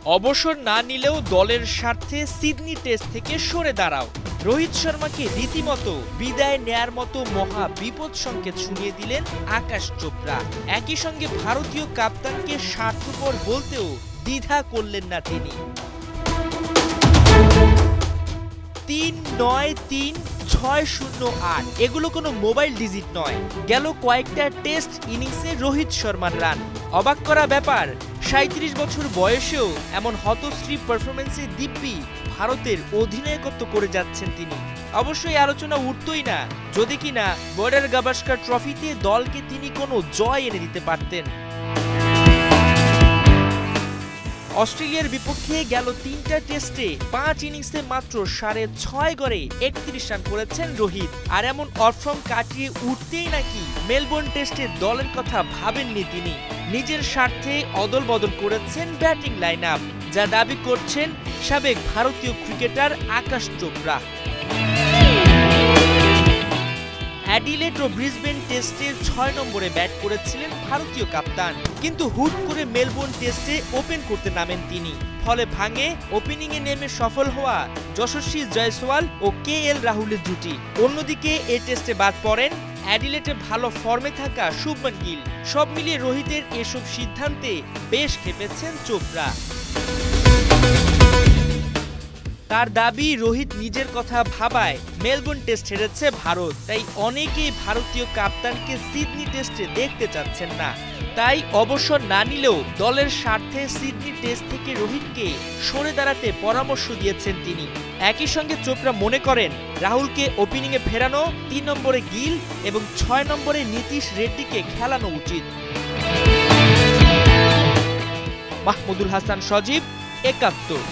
অবসর না নিলেও দলের স্বার্থে সিডনি টেস্ট থেকে সরে দাঁড়াও। রোহিত শর্মাকে রীতিমতো বিদায় নেয়ার মতো মহা বিপদ সংকেত শুনিয়ে দিলেন আকাশ চোপড়া। একই সঙ্গে ভারতীয় কাপ্তানকে স্বার্থপর বলতেও দ্বিধা করলেন না তিনি। ৩-৯-৩-৬-০-৮ এগুলো কোনো মোবাইল ডিজিট নয়, গেল কয়েকটা টেস্ট ইনিংসে রোহিত শর্মার রান। অবাক করা ব্যাপার, ৩৭ বছর বয়সেও এমন হতশ্রী পারফরমেন্সে দিব্যি ভারতের অধিনায়কত্ব করে যাচ্ছেন তিনি। অবশ্যই আলোচনা উঠতই না যদি কিনা বর্ডার গাভাস্কার ট্রফিতে দলকে তিনি কোনো জয় এনে দিতে পারতেন। অস্ট্রেলিয়ার বিপক্ষে গেল ৩টা টেস্টে ৫ ইনিংসে মাত্র ৬.৫ গড়ে ৩১ রান করেছেন রোহিত। আর এমন অফর্ম কাটিয়ে উঠতেই নাকি মেলবোর্ন টেস্টে দলের কথা ভাবেননি তিনি। নিজের স্বার্থে অদল বদল করেছেন ব্যাটিং লাইন আপ, যা দাবি করছেন সাবেক ভারতীয় ক্রিকেটার আকাশ চোপড়া। অ্যাডিলেড ও ব্রিসবেন টেস্টে ৬ নম্বরে ব্যাট করেছিলেন ভারতীয় কাপ্তান, কিন্তু হুট করে মেলবোর্ন টেস্টে ওপেন করতে নামেন তিনি। ফলে ভাঙে ওপেনিংয়ে নেমে সফল হওয়া যশস্বী জয়সওয়াল ও KL রাহুলের জুটি। অন্যদিকে এ টেস্টে বাদ পড়েন অ্যাডিলেডে ভালো ফর্মে থাকা শুভমন গিল। সব মিলিয়ে রোহিতের এসব সিদ্ধান্তে বেশ ক্ষেপেছেন চোপড়া। তার দাবি, রোহিত নিজের কথা ভাবায় মেলবোর্ন টেস্ট হেরেছে ভারত, তাই অনেকেই ভারতীয় কাপ্তানকে সিডনি টেস্টে দেখতে চাচ্ছেন না। তাই অবসর না নিলেও দলের স্বার্থে সিডনি টেস্ট থেকে রোহিতকে সরে দাঁড়াতে পরামর্শ দিয়েছেন তিনি। একই সঙ্গে চোপড়া মনে করেন রাহুলকে ওপেনিংয়ে ফেরানো, ৩ নম্বরে গিল এবং ৬ নম্বরে নীতিশ রেড্ডিকে খেলানো উচিত। মাহমুদুল হাসান সজীব, ৭১।